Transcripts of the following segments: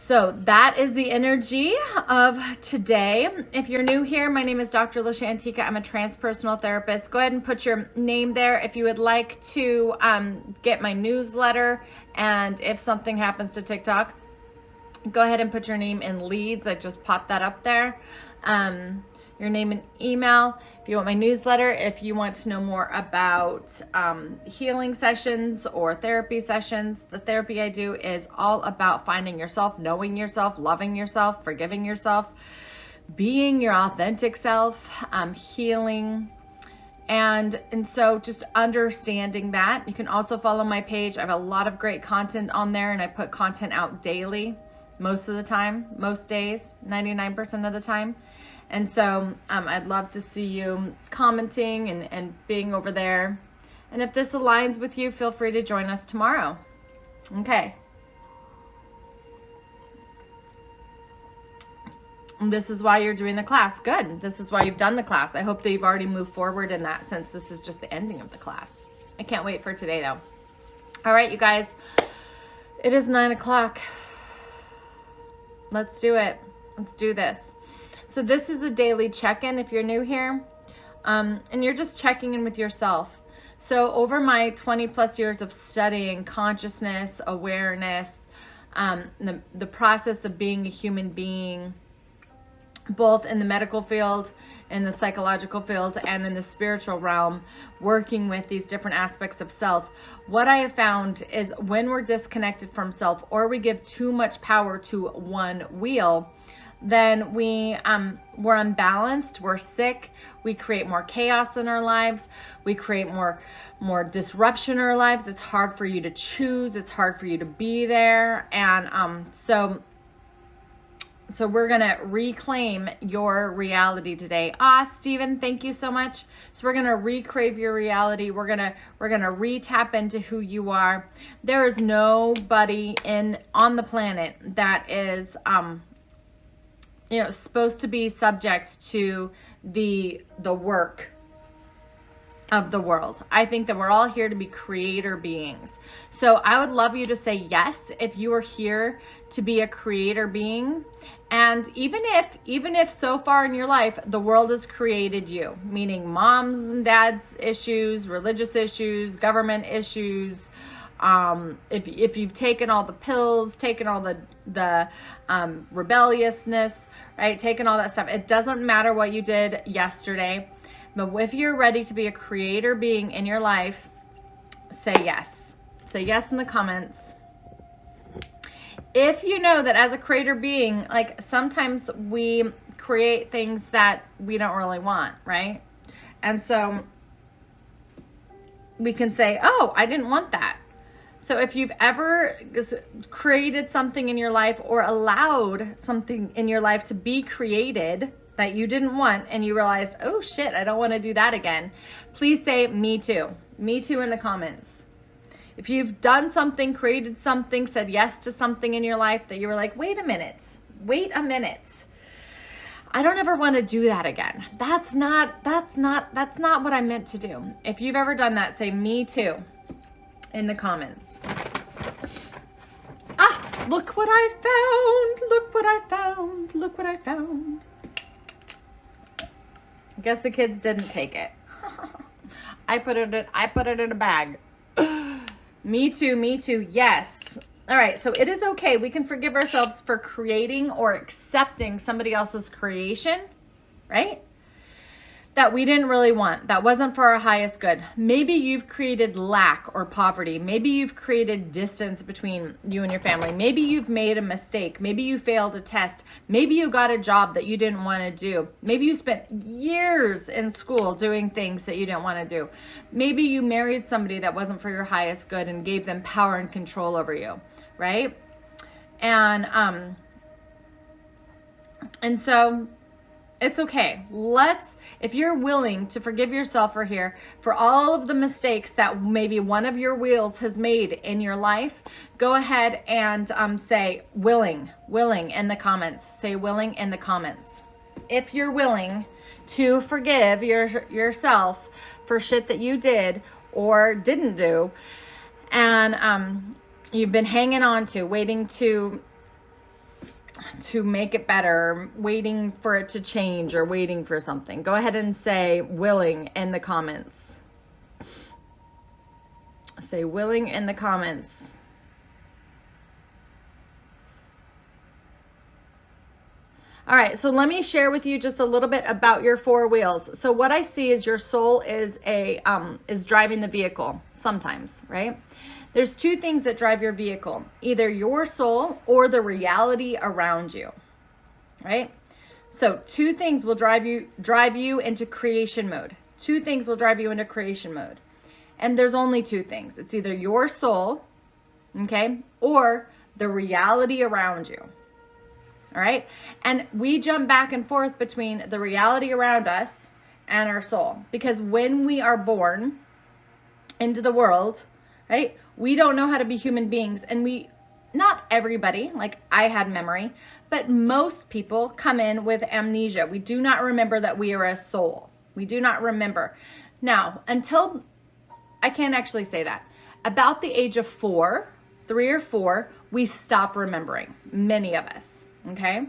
So that is the energy of today. If you're new here, my name is Dr. Lisha Antiqua. I'm a transpersonal therapist. Go ahead and put your name there if you would like to get my newsletter. And if something happens to TikTok, go ahead and put your name in leads. I just popped that up there. Your name and email. If you want my newsletter, if you want to know more about healing sessions or therapy sessions, the therapy I do is all about finding yourself, knowing yourself, loving yourself, forgiving yourself, being your authentic self, healing. And so just understanding that. You can also follow my page. I have a lot of great content on there, and I put content out daily, most of the time, most days, 99% of the time. And so I'd love to see you commenting and being over there. And if this aligns with you, feel free to join us tomorrow. Okay. And this is why you're doing the class. Good. This is why you've done the class. I hope that you've already moved forward in that, since this is just the ending of the class. I can't wait for today, though. All right, you guys. It is 9 o'clock. Let's do it. Let's do this. So this is a daily check-in if you're new here, and you're just checking in with yourself. So over my 20 plus years of studying consciousness, awareness, the process of being a human being, both in the medical field, in the psychological field, and in the spiritual realm, working with these different aspects of self, what I have found is when we're disconnected from self, or we give too much power to one wheel, then we're unbalanced, we're sick, we create more chaos in our lives, we create more disruption in our lives. It's hard for you to choose, it's hard for you to be there. And so we're gonna reclaim your reality today. Stephen, thank you so much. So we're gonna recrave your reality. We're gonna re-tap into who you are. There is nobody on the planet that is supposed to be subject to the work of the world. I think that we're all here to be creator beings. So I would love you to say yes if you are here to be a creator being. And even if so far in your life the world has created you, meaning moms and dads issues, religious issues, government issues, if you've taken all the pills, taken all the rebelliousness, right? Taking all that stuff. It doesn't matter what you did yesterday, but if you're ready to be a creator being in your life, say yes. Say yes in the comments. If you know that as a creator being, like sometimes we create things that we don't really want, right? And so we can say, oh, I didn't want that. So if you've ever created something in your life or allowed something in your life to be created that you didn't want, and you realized, oh shit, I don't want to do that again, please say me too. Me too in the comments. If you've done something, created something, said yes to something in your life that you were like, wait a minute, I don't ever want to do that again. That's not what I meant to do. If you've ever done that, say me too in the comments. Look what I found. Look what I found. Look what I found. I guess the kids didn't take it. I put it in a bag. Me too, yes. All right, so it is okay. We can forgive ourselves for creating or accepting somebody else's creation, right? That we didn't really want, that wasn't for our highest good. Maybe you've created lack or poverty. Maybe you've created distance between you and your family. Maybe you've made a mistake. Maybe you failed a test. Maybe you got a job that you didn't want to do. Maybe you spent years in school doing things that you didn't want to do. Maybe you married somebody that wasn't for your highest good and gave them power and control over you, right? And so it's okay. If you're willing to forgive yourself for all of the mistakes that maybe one of your wheels has made in your life, go ahead and say willing in the comments. Say willing in the comments. If you're willing to forgive yourself for shit that you did or didn't do, and you've been hanging on to, waiting to make it better, waiting for it to change, or waiting for something? Go ahead and say willing in the comments. Say willing in the comments. All right, so let me share with you just a little bit about your four wheels. So what I see is your soul is driving the vehicle sometimes, right? There's two things that drive your vehicle, either your soul or the reality around you, right? So two things will drive you into creation mode. Two things will drive you into creation mode. And there's only two things. It's either your soul, okay, or the reality around you. All right. And we jump back and forth between the reality around us and our soul, because when we are born into the world, right, we don't know how to be human beings. And not everybody, like I had memory, but most people come in with amnesia. We do not remember that we are a soul. We do not remember. Now, until, I can't actually say that. About the age of 3 or 4, we stop remembering, many of us. Okay.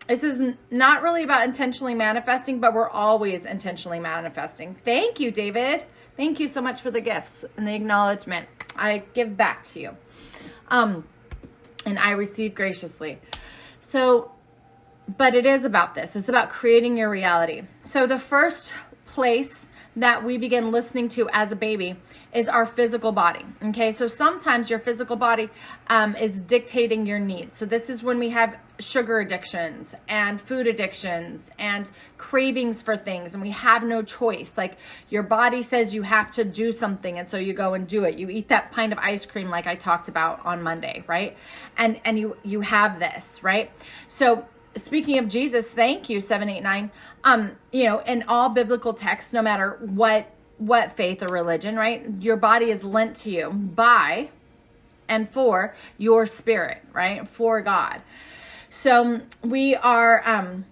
This is not really about intentionally manifesting, but we're always intentionally manifesting. Thank you, David. Thank you so much for the gifts and the acknowledgement. I give back to you. And I receive graciously. So, but it is about this. It's about creating your reality. So the first place that we begin listening to as a baby is our physical body. Okay, so sometimes your physical body is dictating your needs. So this is when we have sugar addictions and food addictions and cravings for things, and we have no choice. Like your body says you have to do something, and so you go and do it. You eat that pint of ice cream like I talked about on Monday, right? And you have this, right? So speaking of Jesus, thank you, 789. You know, in all biblical texts, no matter what faith or religion, right? Your body is lent to you by and for your spirit, right? For God. So we have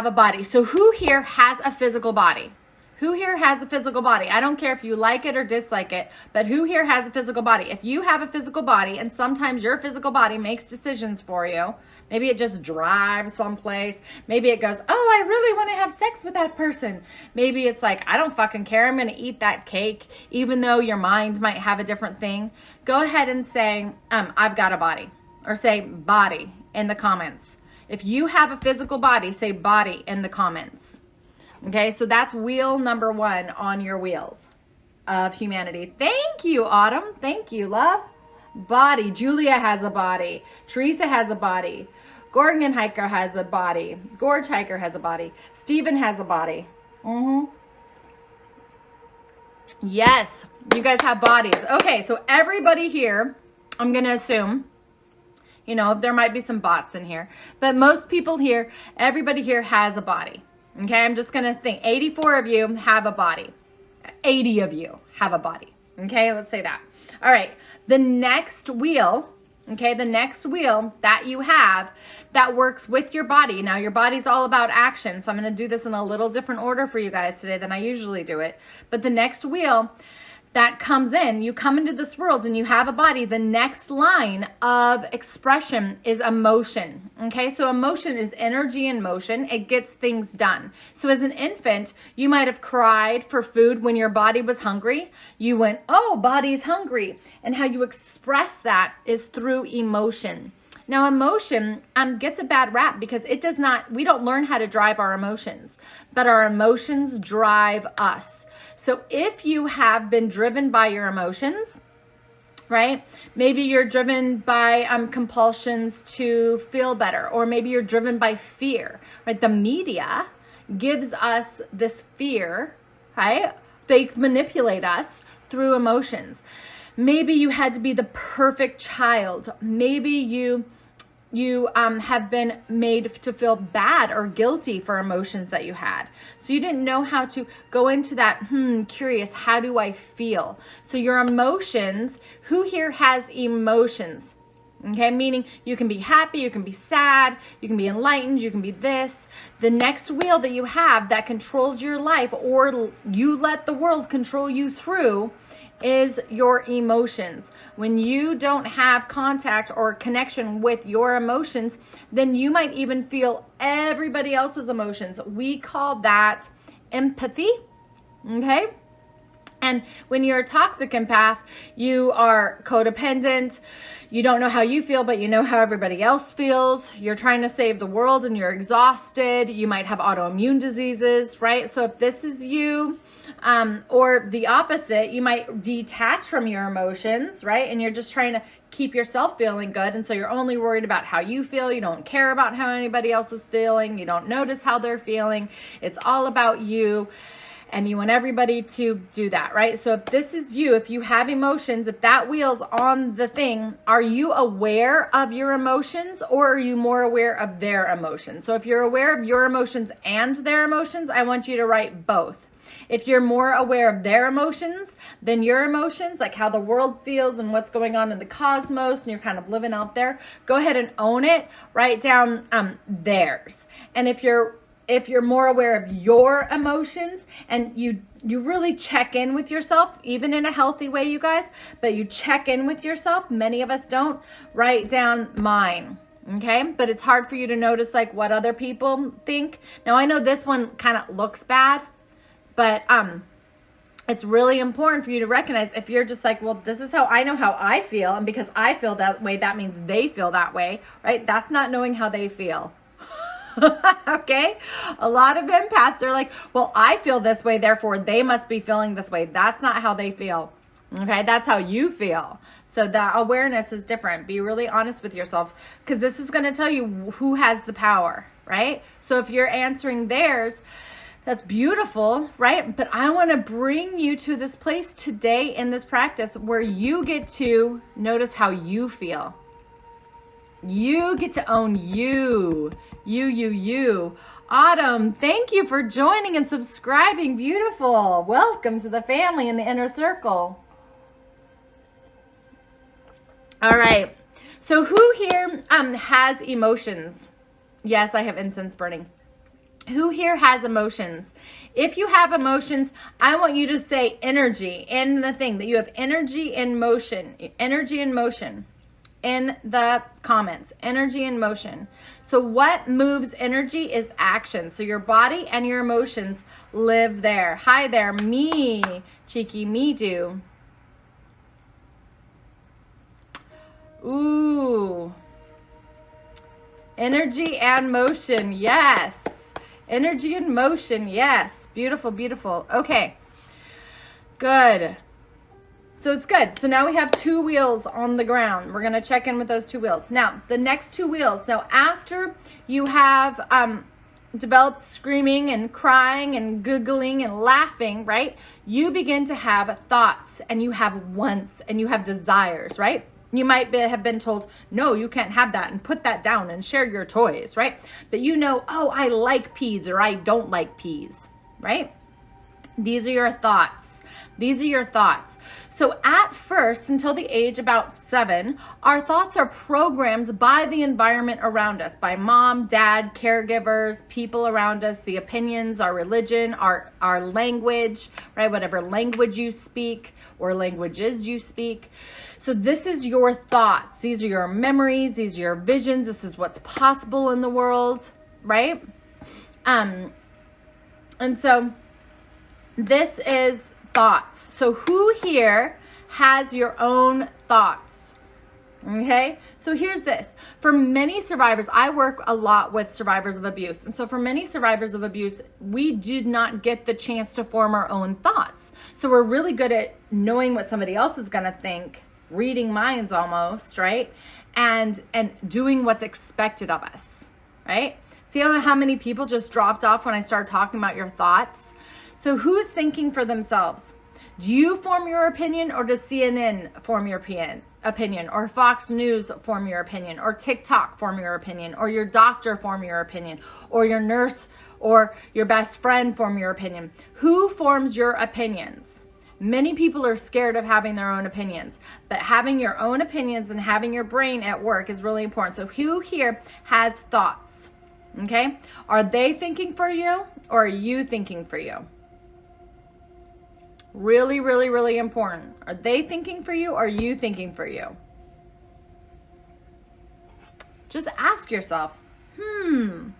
a body. So who here has a physical body? Who here has a physical body? I don't care if you like it or dislike it, but who here has a physical body? If you have a physical body, and sometimes your physical body makes decisions for you, maybe it just drives someplace. Maybe it goes, oh, I really want to have sex with that person. Maybe it's like, I don't fucking care. I'm going to eat that cake, even though your mind might have a different thing. Go ahead and say, I've got a body, or say body in the comments. If you have a physical body, say body in the comments. Okay, so that's wheel number 1 on your wheels of humanity. Thank you, Autumn. Thank you, love. Body. Julia has a body. Teresa has a body. Gorgon Hiker has a body. Gorge Hiker has a body. Stephen has a body. Yes, you guys have bodies. Okay, so everybody here, I'm going to assume, you know, there might be some bots in here, but most people here, everybody here has a body. Okay, I'm just going to think 84 of you have a body. 80 of you have a body. Okay, let's say that. All right, the next wheel, okay, the next wheel that you have that works with your body. Now, your body's all about action, so I'm going to do this in a little different order for you guys today than I usually do it. But the next wheel that comes in, you come into this world and you have a body. The next line of expression is emotion. Okay, so emotion is energy in motion. It gets things done. So as an infant, you might have cried for food when your body was hungry. You went, oh, body's hungry. And how you express that is through emotion. Now, emotion gets a bad rap because we don't learn how to drive our emotions, but our emotions drive us. So if you have been driven by your emotions, right? Maybe you're driven by compulsions to feel better, or maybe you're driven by fear, right? The media gives us this fear, right? They manipulate us through emotions. Maybe you had to be the perfect child. Maybe you have been made to feel bad or guilty for emotions that you had. So you didn't know how to go into that, curious, how do I feel? So your emotions, who here has emotions? Okay, meaning you can be happy, you can be sad, you can be enlightened, you can be this. The next wheel that you have that controls your life, or you let the world control you through, is your emotions. When you don't have contact or connection with your emotions, then you might even feel everybody else's emotions. We call that empathy, okay? And when you're a toxic empath, you are codependent. You don't know how you feel, but you know how everybody else feels. You're trying to save the world and you're exhausted. You might have autoimmune diseases, right? So if this is you, or the opposite, you might detach from your emotions, right? And you're just trying to keep yourself feeling good. And so you're only worried about how you feel. You don't care about how anybody else is feeling. You don't notice how they're feeling. It's all about you. And you want everybody to do that, right? So if this is you, if you have emotions, if that wheel's on the thing, are you aware of your emotions or are you more aware of their emotions? So if you're aware of your emotions and their emotions, I want you to write both. If you're more aware of their emotions than your emotions, like how the world feels and what's going on in the cosmos, and you're kind of living out there, go ahead and own it. Write down theirs. And if you're more aware of your emotions and you really check in with yourself, even in a healthy way, you guys, but you check in with yourself, many of us don't, write down mine, okay? But it's hard for you to notice like what other people think. Now I know this one kind of looks bad, but it's really important for you to recognize if you're just like, well, this is how I know how I feel, and because I feel that way, that means they feel that way, right? That's not knowing how they feel. Okay? A lot of empaths are like, well, I feel this way, therefore they must be feeling this way. That's not how they feel. Okay? That's how you feel. So that awareness is different. Be really honest with yourself, because this is going to tell you who has the power, right? So if you're answering theirs, that's beautiful, right? But I want to bring you to this place today in this practice where you get to notice how you feel. You get to own you. You. Autumn, thank you for joining and subscribing. Beautiful. Welcome to the family in the inner circle. All right. So who here has emotions? Yes, I have incense burning. Who here has emotions? If you have emotions, I want you to say energy in the thing, that you have energy in motion. Energy in motion. In the comments, energy in motion. So what moves energy is action. So your body and your emotions live there. Hi there, me, cheeky me do. Ooh. Energy and motion, yes. Energy and motion, yes. Beautiful, beautiful. Okay, good. So it's good. So now we have 2 wheels on the ground. We're going to check in with those 2 wheels. Now, the next 2 wheels. Now, after you have developed screaming and crying and googling and laughing, right? You begin to have thoughts and you have wants and you have desires, right? You might have been told, no, you can't have that, and put that down and share your toys, right? But you know, oh, I like peas or I don't like peas, right? These are your thoughts. These are your thoughts. So at first, until the age about 7, our thoughts are programmed by the environment around us, by mom, dad, caregivers, people around us, the opinions, our religion, our language, right? Whatever language you speak or languages you speak. So this is your thoughts. These are your memories. These are your visions. This is what's possible in the world, right? And so this is thoughts. So who here has your own thoughts? Okay, so here's this. For many survivors, I work a lot with survivors of abuse. And so for many survivors of abuse, we did not get the chance to form our own thoughts. So we're really good at knowing what somebody else is going to think, reading minds almost, right? And doing what's expected of us, right? See how many people just dropped off when I started talking about your thoughts? So who's thinking for themselves? Do you form your opinion, or does CNN form your opinion, or Fox News form your opinion, or TikTok form your opinion, or your doctor form your opinion, or your nurse or your best friend form your opinion? Who forms your opinions? Many people are scared of having their own opinions, but having your own opinions and having your brain at work is really important. So who here has thoughts? Okay? Are they thinking for you, or are you thinking for you? Really, really, really important. Are they thinking for you? Or are you thinking for you? Just ask yourself, do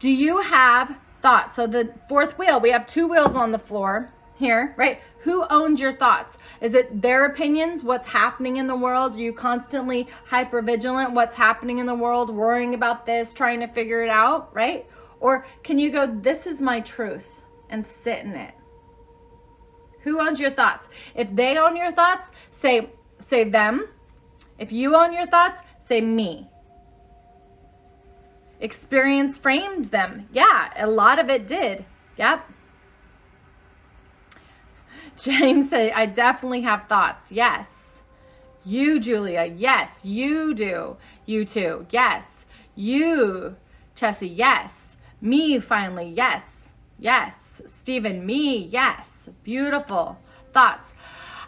you have thoughts? So the fourth wheel, we have 2 wheels on the floor here, right? Who owns your thoughts? Is it their opinions? What's happening in the world? Are you constantly hypervigilant? What's happening in the world? Worrying about this, trying to figure it out, right? Or can you go, this is my truth, and sit in it? Who owns your thoughts? If they own your thoughts, say them. If you own your thoughts, say me. Experience framed them. Yeah, a lot of it did. Yep. James said, I definitely have thoughts. Yes. You, Julia. Yes, you do. You too. Yes. You, Chessie. Yes. Me, finally. Yes. Yes. Stephen, me. Yes. Beautiful. Thoughts.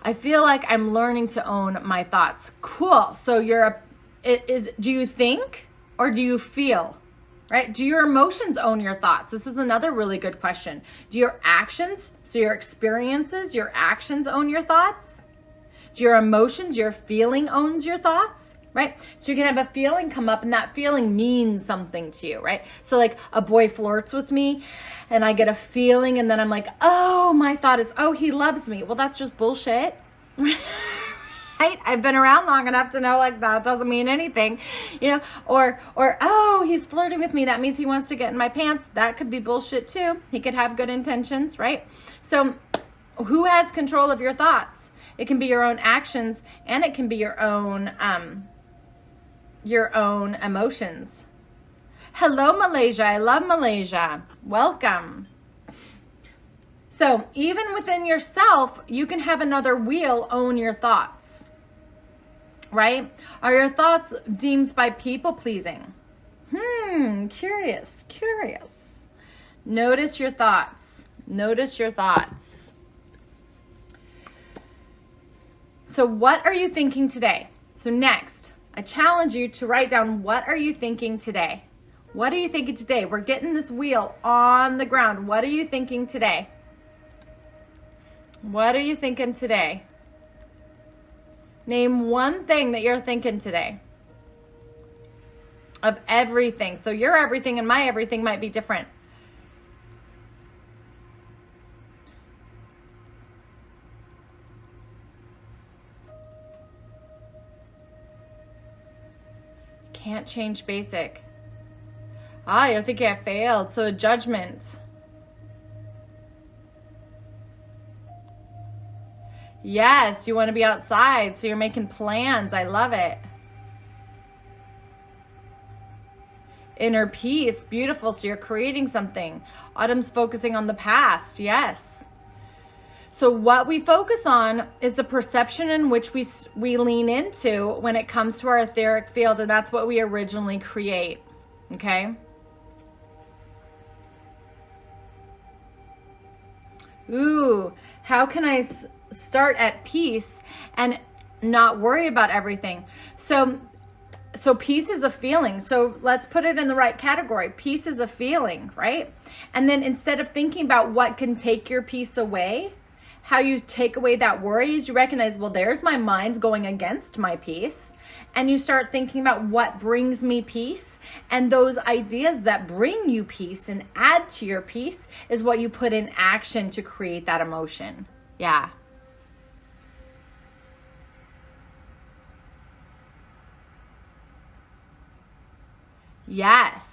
I feel like I'm learning to own my thoughts. Cool. So do you think or do you feel? Right? Do your emotions own your thoughts? This is another really good question. Do your actions, so your experiences, your actions own your thoughts? Do your emotions, your feeling owns your thoughts? Right? So you can have a feeling come up and that feeling means something to you, right? So like a boy flirts with me and I get a feeling and then I'm like, oh, my thought is, oh, he loves me. Well, that's just bullshit. Right? I've been around long enough to know like that doesn't mean anything, you know, or, oh, he's flirting with me. That means he wants to get in my pants. That could be bullshit too. He could have good intentions, right? So who has control of your thoughts? It can be your own actions and it can be your own emotions. Hello, Malaysia. I love Malaysia. Welcome. So even within yourself, you can have another wheel own your thoughts. Right? Are your thoughts deemed by people pleasing? Curious. Notice your thoughts. Notice your thoughts. So what are you thinking today? So next, I challenge you to write down, what are you thinking today? What are you thinking today? We're getting this wheel on the ground. What are you thinking today? What are you thinking today? Name one thing that you're thinking today. Of everything. So your everything and my everything might be different. Can't change basic. Ah, you're thinking I failed. So a judgment. Yes, you want to be outside, so you're making plans. I love it. Inner peace, beautiful, so you're creating something. Autumn's focusing on the past, yes. So what we focus on is the perception in which we lean into when it comes to our etheric field, and that's what we originally create, okay? Ooh, how can I start at peace and not worry about everything? So peace is a feeling. So let's put it in the right category. Peace is a feeling, right? And then instead of thinking about what can take your peace away, how you take away that worry is you recognize, well, there's my mind going against my peace. And you start thinking about what brings me peace. And those ideas that bring you peace and add to your peace is what you put in action to create that emotion. Yeah. Yes.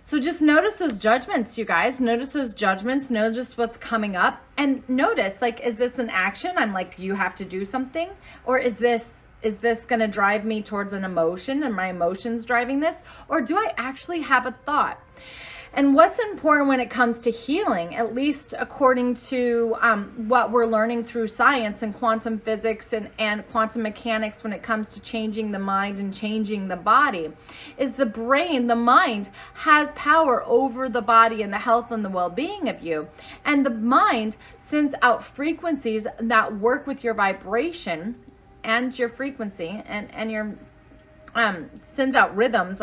So just notice those judgments, you guys. Notice those judgments. Notice what's coming up. And notice, like, is this an action? I'm like, you have to do something? Or is this going to drive me towards an emotion and my emotions driving this? Or do I actually have a thought? And what's important when it comes to healing, at least according to what we're learning through science and quantum physics and quantum mechanics when it comes to changing the mind and changing the body, is the brain, the mind, has power over the body and the health and the well-being of you. And the mind sends out frequencies that work with your vibration and your frequency and your sends out rhythms,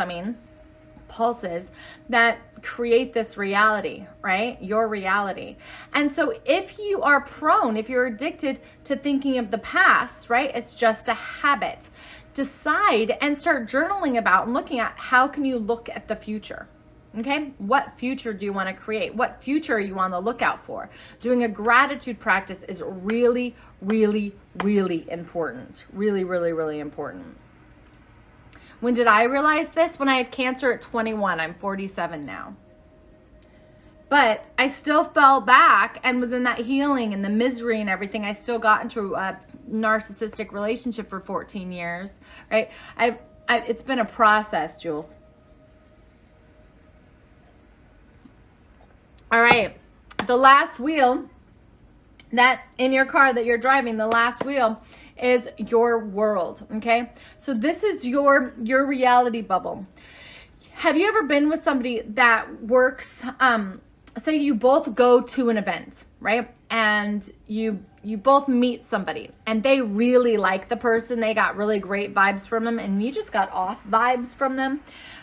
pulses that create this reality, right? Your reality. And so if you are prone, if you're addicted to thinking of the past, right? It's just a habit. Decide and start journaling about and looking at how can you look at the future. Okay, what future do you want to create? What future are you on the lookout for? Doing a gratitude practice is really, really, really important. Really, really, really important. When did I realize this? When I had cancer at 21. I'm 47 now. But I still fell back and was in that healing and the misery and everything. I still got into a narcissistic relationship for 14 years, right? It's been a process, Jules. All right, the last wheel that in your car that you're driving, the last wheel is your world, okay? So this is your reality bubble. Have you ever been with somebody that works, say you both go to an event, right? And you both meet somebody and they really like the person, they got really great vibes from them, and you just got off vibes from them.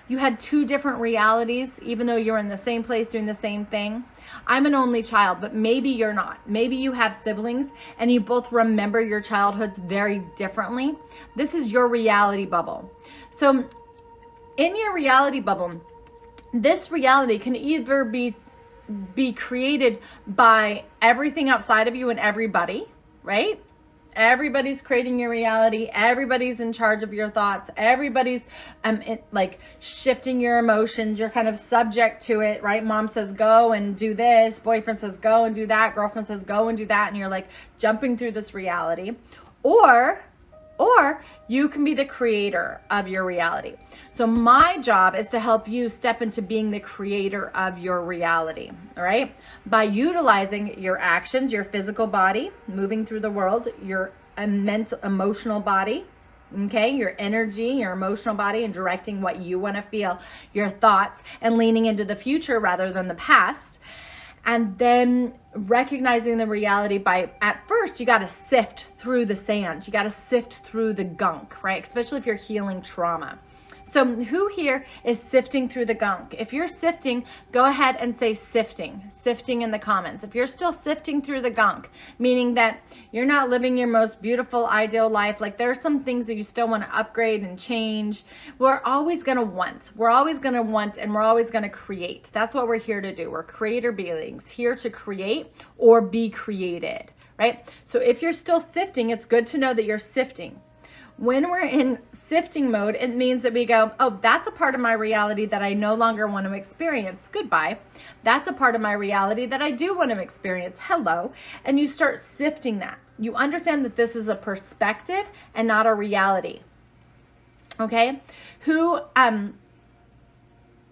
You had two different realities, even though you're in the same place doing the same thing. I'm an only child, but maybe you're not. Maybe you have siblings and you both remember your childhoods very differently. This is your reality bubble. So in your reality bubble, this reality can either be created by everything outside of you and everybody, right? Everybody's creating your reality. Everybody's in charge of your thoughts. Everybody's like shifting your emotions. You're kind of subject to it, right? Mom says go and do this. Boyfriend says go and do that. Girlfriend says go and do that. And you're like jumping through this reality. Or you can be the creator of your reality. So my job is to help you step into being the creator of your reality, all right? By utilizing your actions, your physical body, moving through the world, your mental, emotional body, okay? Your energy, your emotional body, and directing what you want to feel, your thoughts, and leaning into the future rather than the past. And then recognizing the reality by, at first, you got to sift through the sand. You got to sift through the gunk, right? Especially if you're healing trauma. So who here is sifting through the gunk? If you're sifting, go ahead and say sifting in the comments. If you're still sifting through the gunk, meaning that you're not living your most beautiful, ideal life, like there are some things that you still want to upgrade and change, we're always going to want. We're always going to want and we're always going to create. That's what we're here to do. We're creator beings, here to create or be created, right? So if you're still sifting, it's good to know that you're sifting. When we're in sifting mode, it means that we go, oh, that's a part of my reality that I no longer want to experience. Goodbye. That's a part of my reality that I do want to experience. Hello. And you start sifting that. You understand that this is a perspective and not a reality. Okay?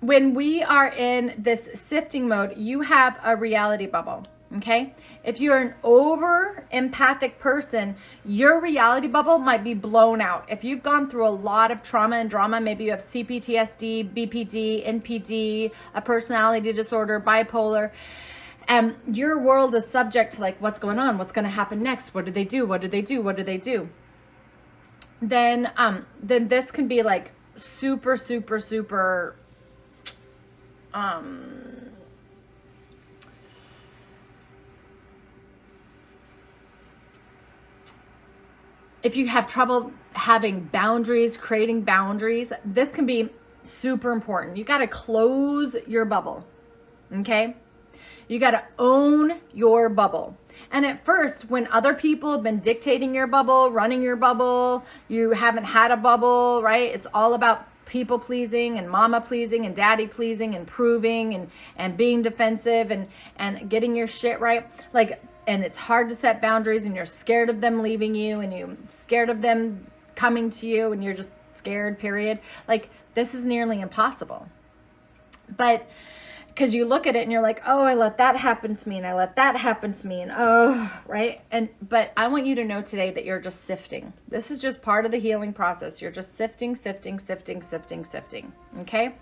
When we are in this sifting mode, you have a reality bubble. Okay? If you're an over empathic person, your reality bubble might be blown out. If you've gone through a lot of trauma and drama, maybe you have CPTSD, BPD, NPD, a personality disorder, bipolar, and your world is subject to like, what's going on? What's going to happen next? What do they do? What do they do? What do they do? Then this can be like super, super, super, if you have trouble having boundaries, creating boundaries, this can be super important. You got to close your bubble, okay? You got to own your bubble. And at first, when other people have been dictating your bubble, running your bubble, you haven't had a bubble, right? It's all about people pleasing and mama pleasing and daddy pleasing and proving and being defensive and getting your shit right. Like, and it's hard to set boundaries and you're scared of them leaving you and you're scared of them coming to you and you're just scared, period. Like, this is nearly impossible. But because you look at it and you're like, oh, I let that happen to me and I let that happen to me and oh, right? But I want you to know today that you're just sifting. This is just part of the healing process. You're just sifting, okay?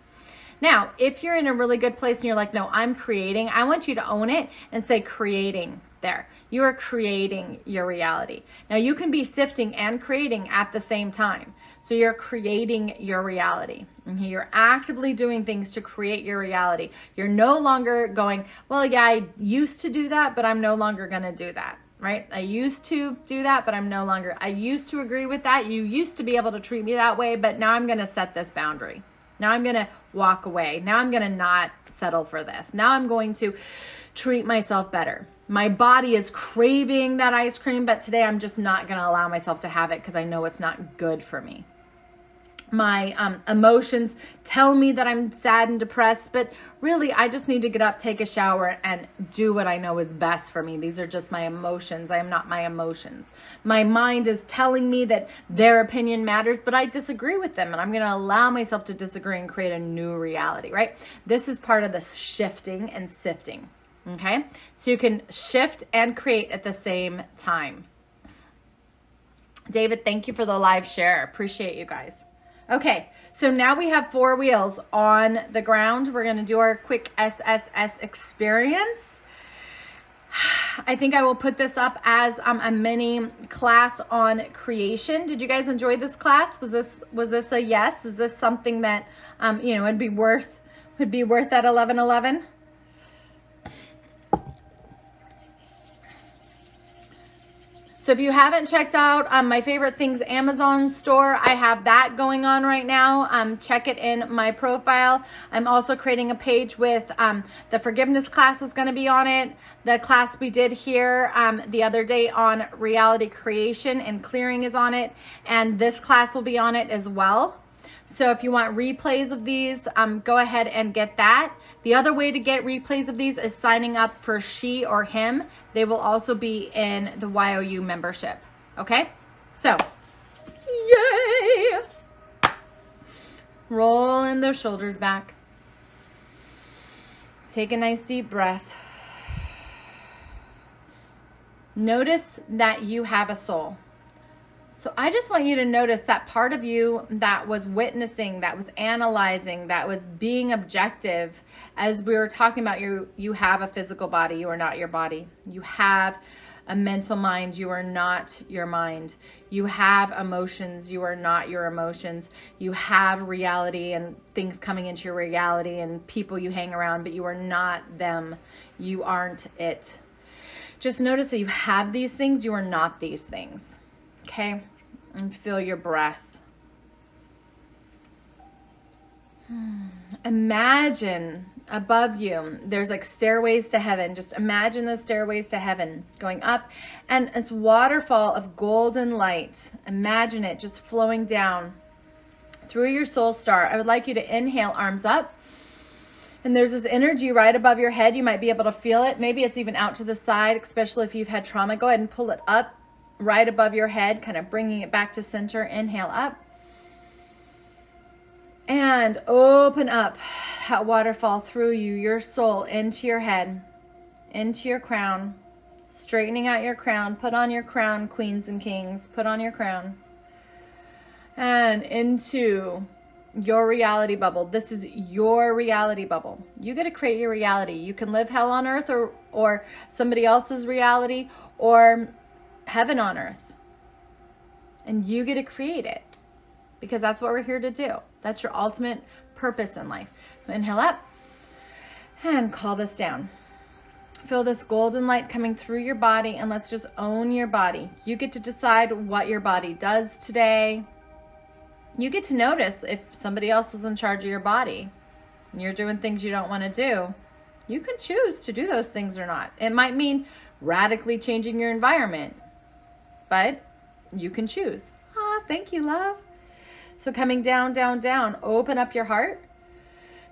Now, if you're in a really good place and you're like, no, I'm creating, I want you to own it and say creating there. You are creating your reality. Now, you can be sifting and creating at the same time. So you're creating your reality. Okay? You're actively doing things to create your reality. You're no longer going, well, yeah, I used to do that, but I'm no longer going to do that, right? I used to do that, but I'm no longer. I used to agree with that. You used to be able to treat me that way, but now I'm going to set this boundary. Now I'm going to walk away. Now I'm going to not settle for this. Now I'm going to treat myself better. My body is craving that ice cream, but today I'm just not going to allow myself to have it because I know it's not good for me. My emotions tell me that I'm sad and depressed, but really I just need to get up, take a shower, and do what I know is best for me. These are just my emotions. I am not my emotions. My mind is telling me that their opinion matters, but I disagree with them, and I'm going to allow myself to disagree and create a new reality, right? This is part of the shifting and sifting, okay? So you can shift and create at the same time. David, thank you for the live share. Appreciate you guys. Okay, so now we have 4 wheels on the ground. We're going to do our quick SSS experience. I think I will put this up as a mini class on creation. Did you guys enjoy this class? Was this a yes? Is this something that would be worth that 1111? So if you haven't checked out my favorite things Amazon store, I have that going on right now. Check it in my profile. I'm also creating a page with the forgiveness class is going to be on it. The class we did here the other day on reality creation and clearing is on it. And this class will be on it as well. So if you want replays of these, go ahead and get that. The other way to get replays of these is signing up for she or him. They will also be in the YOU membership. Okay? So, yay! Rolling those shoulders back. Take a nice deep breath. Notice that you have a soul. So I just want you to notice that part of you that was witnessing, that was analyzing, that was being objective. As we were talking about, you have a physical body. You are not your body. You have a mental mind. You are not your mind. You have emotions. You are not your emotions. You have reality and things coming into your reality and people you hang around, but you are not them. You aren't it. Just notice that you have these things. You are not these things. Okay? And feel your breath. Imagine above you, there's like stairways to heaven. Just imagine those stairways to heaven going up, and it's waterfall of golden light. Imagine it just flowing down through your soul star. I would like you to inhale, arms up. And there's this energy right above your head. You might be able to feel it. Maybe it's even out to the side, especially if you've had trauma. Go ahead and pull it up right above your head, kind of bringing it back to center. Inhale up. And open up that waterfall through you, your soul, into your head, into your crown. Straightening out your crown. Put on your crown, queens and kings. Put on your crown. And into your reality bubble. This is your reality bubble. You get to create your reality. You can live hell on earth or somebody else's reality or heaven on earth. And you get to create it because that's what we're here to do. That's your ultimate purpose in life. So inhale up and call this down. Feel this golden light coming through your body, and let's just own your body. You get to decide what your body does today. You get to notice if somebody else is in charge of your body and you're doing things you don't want to do. You can choose to do those things or not. It might mean radically changing your environment, but you can choose. Ah, thank you, love. So coming down, down, down, open up your heart.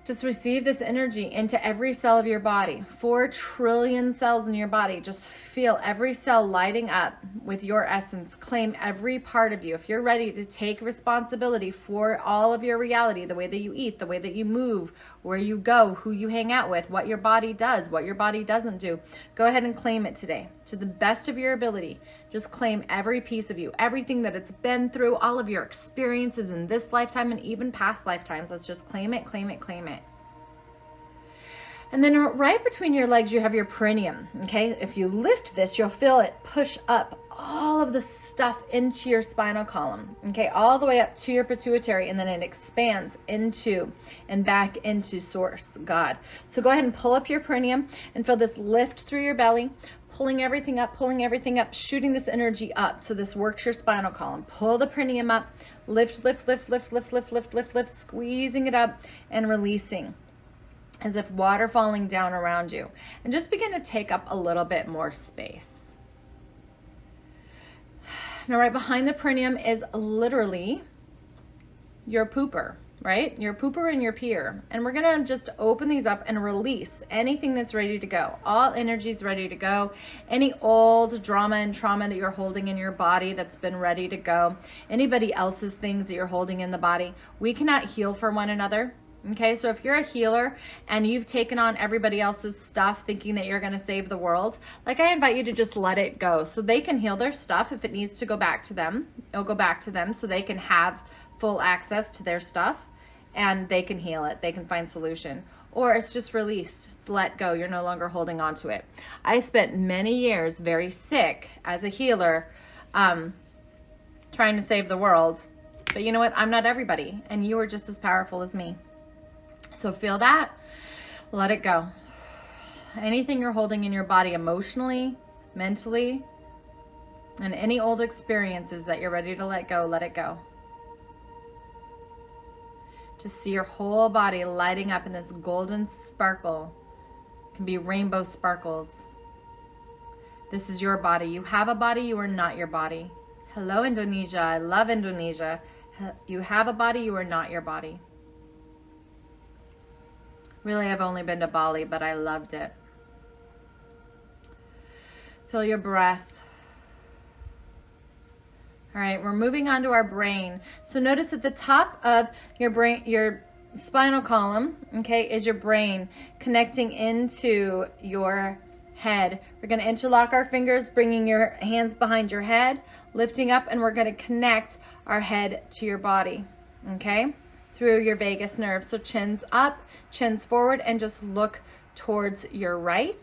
Just receive this energy into every cell of your body. 4 trillion cells in your body. Just feel every cell lighting up with your essence. Claim every part of you. If you're ready to take responsibility for all of your reality, the way that you eat, the way that you move, where you go, who you hang out with, what your body does, what your body doesn't do, go ahead and claim it today to the best of your ability. Just claim every piece of you, everything that it's been through, all of your experiences in this lifetime and even past lifetimes. Let's just claim it, claim it, claim it. And then right between your legs, you have your perineum, okay? If you lift this, you'll feel it push up all of the stuff into your spinal column, okay, all the way up to your pituitary, and then it expands into and back into source, God. So go ahead and pull up your perineum and feel this lift through your belly, pulling everything up, shooting this energy up. So this works your spinal column. Pull the perineum up, lift, lift, lift, lift, lift, lift, lift, lift, lift, squeezing it up and releasing as if water falling down around you. And just begin to take up a little bit more space. Now, right behind the perineum is literally your pooper, right? Your pooper and your peer. And we're going to just open these up and release anything that's ready to go. All energy is ready to go. Any old drama and trauma that you're holding in your body that's been ready to go. Anybody else's things that you're holding in the body. We cannot heal for one another. Okay, so if you're a healer and you've taken on everybody else's stuff thinking that you're going to save the world, like, I invite you to just let it go so they can heal their stuff. If it needs to go back to them, it'll go back to them so they can have full access to their stuff and they can heal it. They can find solution. Or it's just released. It's let go. You're no longer holding on to it. I spent many years very sick as a healer trying to save the world. But you know what? I'm not everybody. And you are just as powerful as me. So feel that, let it go. Anything you're holding in your body emotionally, mentally, and any old experiences that you're ready to let go, let it go. Just see your whole body lighting up in this golden sparkle. It can be rainbow sparkles. This is your body. You have a body, you are not your body. Hello, Indonesia. I love Indonesia. You have a body, you are not your body. Really, I've only been to Bali, but I loved it. Feel your breath. All right, we're moving on to our brain. So notice at the top of your brain, your spinal column, okay, is your brain connecting into your head. We're going to interlock our fingers, bringing your hands behind your head, lifting up, and we're going to connect our head to your body, okay, through your vagus nerve. So chin's up, chin's forward, and just look towards your right.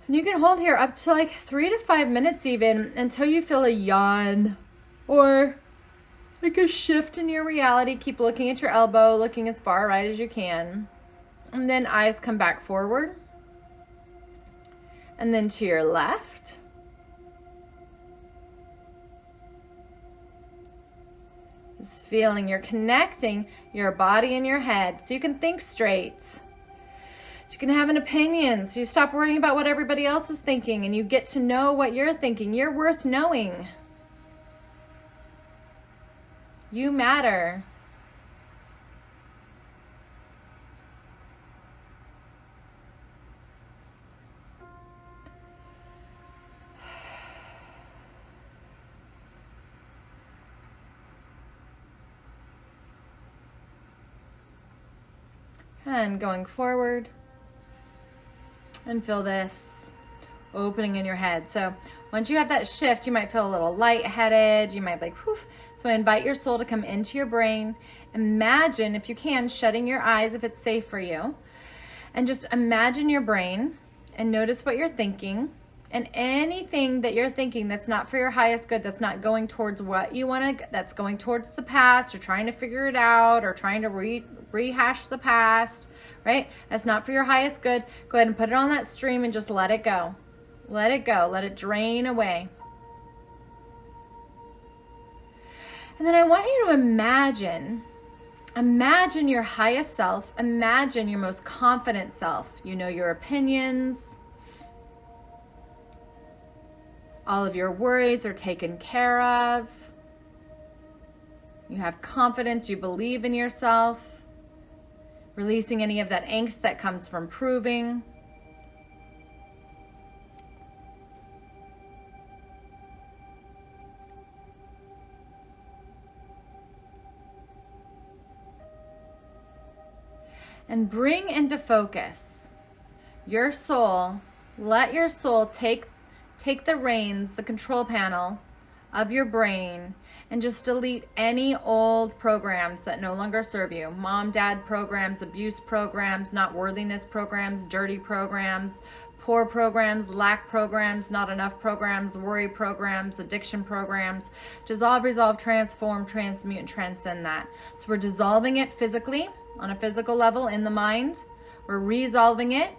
And you can hold here up to like 3 to 5 minutes even, until you feel a yawn or like a shift in your reality. Keep looking at your elbow, looking as far right as you can. And then eyes come back forward. And then to your left. Just feeling you're connecting your body and your head so you can think straight. So you can have an opinion. So you stop worrying about what everybody else is thinking and you get to know what you're thinking. You're worth knowing. You matter. And going forward, and feel this opening in your head. So once you have that shift, you might feel a little lightheaded. You might be like, whew. So invite your soul to come into your brain. Imagine, if you can, shutting your eyes if it's safe for you. And just imagine your brain and notice what you're thinking. And anything that you're thinking that's not for your highest good, that's not going towards what you want to, that's going towards the past, or trying to figure it out, or trying to rehash the past, right? That's not for your highest good. Go ahead and put it on that stream and just let it go. Let it go. Let it drain away. And then I want you to imagine your highest self. Imagine your most confident self. You know your opinions. All of your worries are taken care of. You have confidence. You believe in yourself. Releasing any of that angst that comes from proving. And bring into focus your soul. Let your soul take the reins, the control panel of your brain, and just delete any old programs that no longer serve you. Mom, dad programs, abuse programs, not worthiness programs, dirty programs, poor programs, lack programs, not enough programs, worry programs, addiction programs. Dissolve, resolve, transform, transmute, and transcend that. So we're dissolving it physically, on a physical level in the mind. We're resolving it,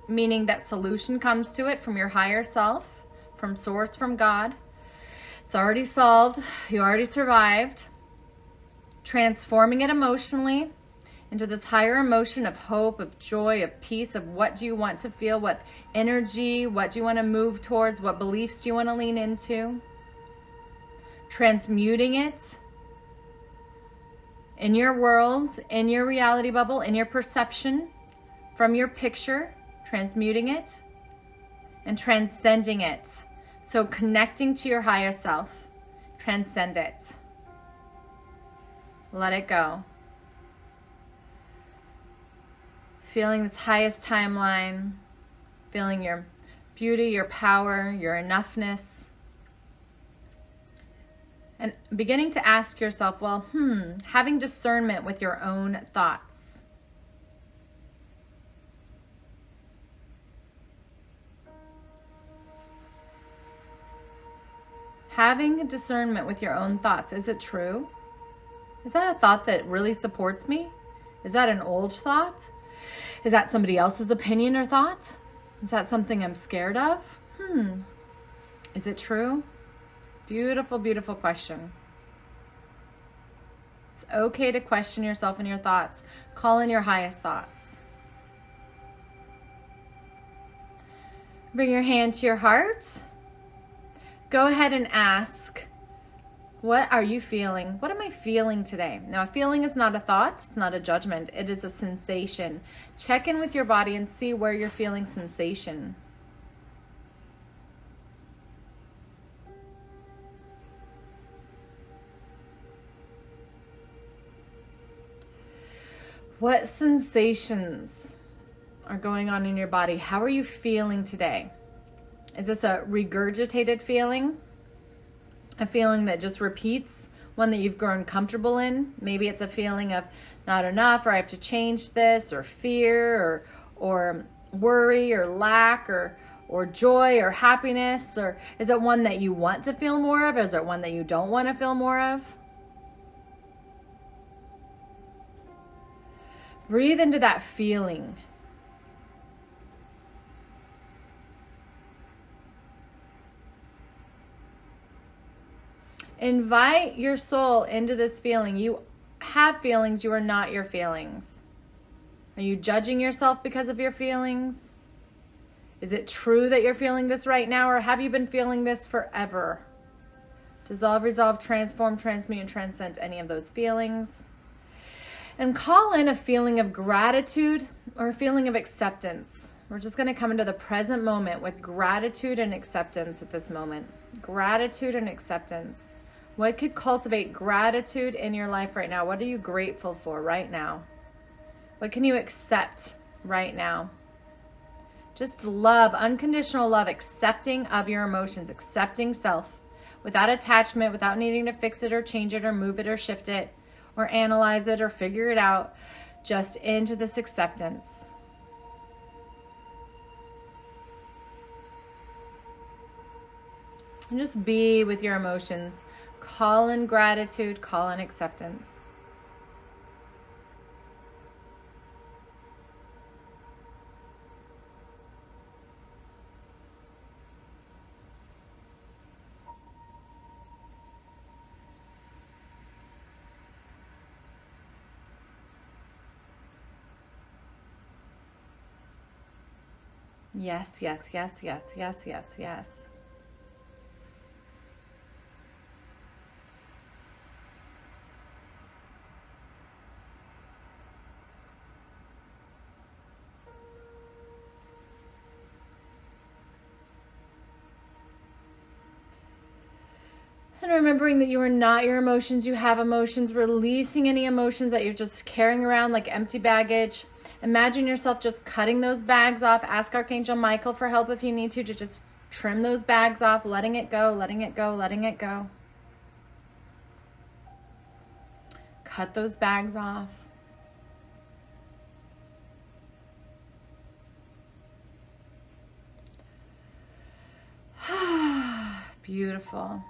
meaning that solution comes to it from your higher self, from source, from God. It's already solved. You already survived. Transforming it emotionally into this higher emotion of hope, of joy, of peace, of what do you want to feel, what energy, what do you want to move towards, what beliefs do you want to lean into. Transmuting it in your world, in your reality bubble, in your perception, from your picture, transmuting it and transcending it. So connecting to your higher self, transcend it. Let it go. Feeling this highest timeline, feeling your beauty, your power, your enoughness. And beginning to ask yourself, well, having discernment with your own thoughts. Having discernment with your own thoughts. Is it true? Is that a thought that really supports me? Is that an old thought? Is that somebody else's opinion or thought? Is that something I'm scared of? Is it true? Beautiful, beautiful question. It's okay to question yourself and your thoughts. Call in your highest thoughts. Bring your hand to your heart. Go ahead and ask, what are you feeling? What am I feeling today? Now, a feeling is not a thought. It's not a judgment. It is a sensation. Check in with your body and see where you're feeling sensation. What sensations are going on in your body? How are you feeling today? Is this a regurgitated feeling? A feeling that just repeats, one that you've grown comfortable in? Maybe it's a feeling of not enough, or I have to change this, or fear, or worry, or lack, or joy, or happiness? Or is it one that you want to feel more of? Or is it one that you don't want to feel more of? Breathe into that feeling. Invite your soul into this feeling. You have feelings. You are not your feelings. Are you judging yourself because of your feelings? Is it true that you're feeling this right now, or have you been feeling this forever? Dissolve, resolve, transform, transmute, and transcend any of those feelings. And call in a feeling of gratitude or a feeling of acceptance. We're just going to come into the present moment with gratitude and acceptance at this moment. Gratitude and acceptance. What could cultivate gratitude in your life right now? What are you grateful for right now? What can you accept right now? Just love, unconditional love, accepting of your emotions, accepting self without attachment, without needing to fix it or change it or move it or shift it or analyze it or figure it out. Just into this acceptance. And just be with your emotions. Call in gratitude, call in acceptance. Yes, yes, yes, yes, yes, yes, yes. And remembering that you are not your emotions, you have emotions, releasing any emotions that you're just carrying around like empty baggage. Imagine yourself just cutting those bags off. Ask Archangel Michael for help if you need to just trim those bags off, letting it go, letting it go, letting it go. Cut those bags off. Beautiful.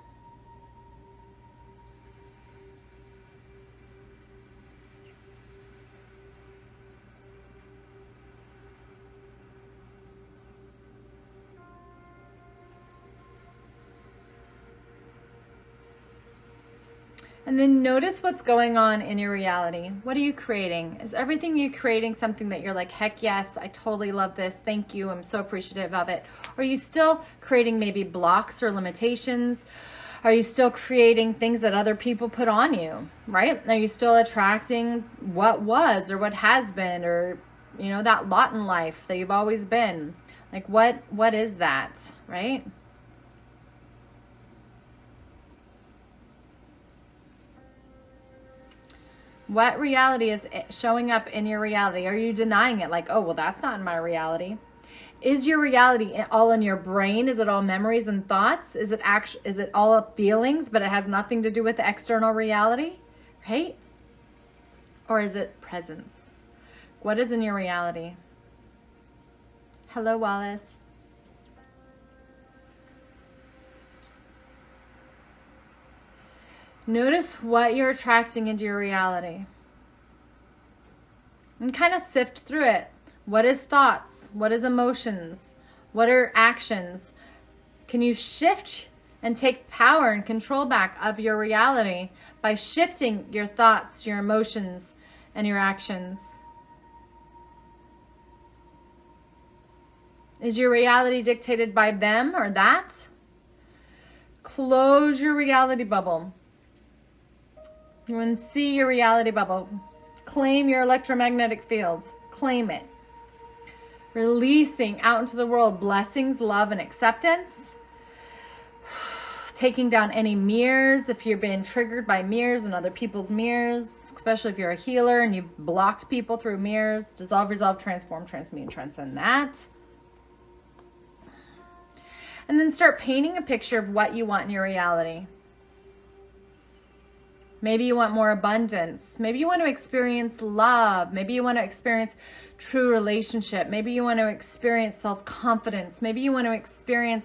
And then notice what's going on in your reality. What are you creating? Is everything you're creating something that you're like, heck yes, I totally love this. Thank you. I'm so appreciative of it. Or are you still creating maybe blocks or limitations? Are you still creating things that other people put on you, right? Are you still attracting what was or what has been, or, you know, that lot in life that you've always been? Like what is that, right? What reality is showing up in your reality? Are you denying it? Like, oh, well, that's not in my reality. Is your reality all in your brain? Is it all memories and thoughts? Is it all feelings, but it has nothing to do with the external reality, right? Or is it presence? What is in your reality? Hello, Wallace. Notice what you're attracting into your reality. And kind of sift through it. What is thoughts? What is emotions? What are actions? Can you shift and take power and control back of your reality by shifting your thoughts, your emotions, and your actions? Is your reality dictated by them or that? Close your reality bubble. You want to see your reality bubble. Claim your electromagnetic fields. Claim it. Releasing out into the world blessings, love, and acceptance. Taking down any mirrors if you've been triggered by mirrors and other people's mirrors, especially if you're a healer and you've blocked people through mirrors. Dissolve, resolve, transform, transmute, and transcend that. And then start painting a picture of what you want in your reality. Maybe you want more abundance. Maybe you want to experience love. Maybe you want to experience true relationship. Maybe you want to experience self-confidence. Maybe you want to experience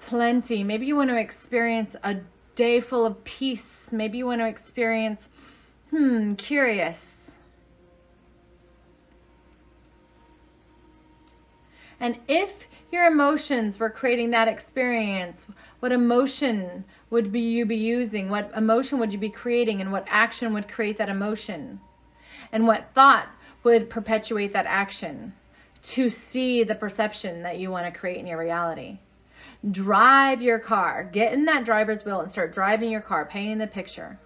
plenty. Maybe you want to experience a day full of peace. Maybe you want to experience, curious. And if your emotions were creating that experience, what emotion would you be using? What emotion would you be creating? And what action would create that emotion? And what thought would perpetuate that action to see the perception that you want to create in your reality? Drive your car. Get in that driver's wheel and start driving your car, painting the picture.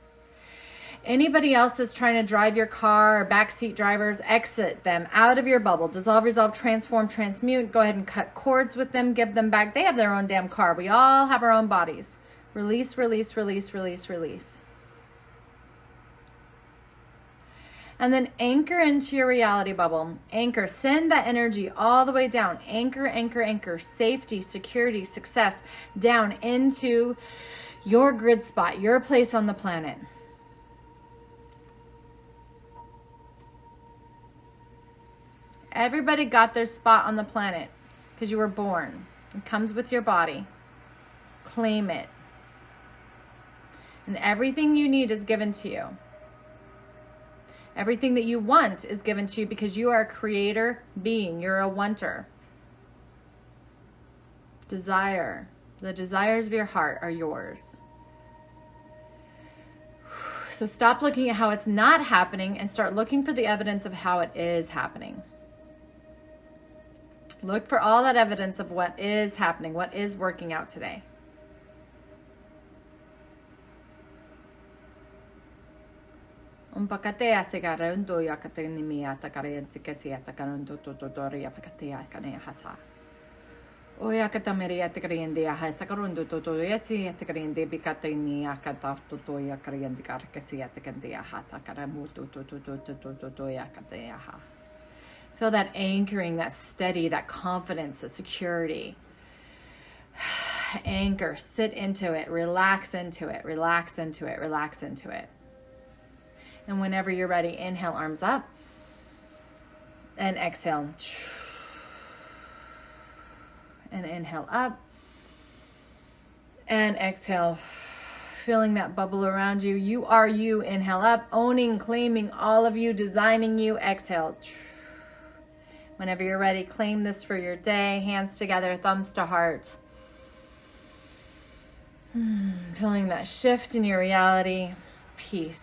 Anybody else that's trying to drive your car, or backseat drivers, exit them out of your bubble. Dissolve, resolve, transform, transmute. Go ahead and cut cords with them. Give them back. They have their own damn car. We all have our own bodies. Release, release, release, release, release. And then anchor into your reality bubble. Anchor. Send that energy all the way down. Anchor, anchor, anchor. Safety, security, success down into your grid spot, your place on the planet. Everybody got their spot on the planet because you were born. It comes with your body. Claim it. And everything you need is given to you. Everything that you want is given to you because you are a creator being. You're a wanter. Desire. The desires of your heart are yours. So stop looking at how it's not happening and start looking for the evidence of how it is happening. Look for all that evidence of what is happening, what is working out today. Umpakatea segarundo yakatenimia takarian sikasia takarundo totoria pakatea kanea hasa. Oyakatamaria takariandia hasakarundo totoyasi takariande bikatini akata totoya kariandika kasia takandia hata karamuto totoya katea ha. Feel that anchoring, that steady, that confidence, that security. Anchor, sit into it, relax into it, relax into it, relax into it. And whenever you're ready, inhale, arms up. And exhale. And inhale up. And exhale. Feeling that bubble around you. You are you. Inhale up, owning, claiming all of you, designing you. Exhale. Whenever you're ready, claim this for your day. Hands together, thumbs to heart. Feeling that shift in your reality. Peace.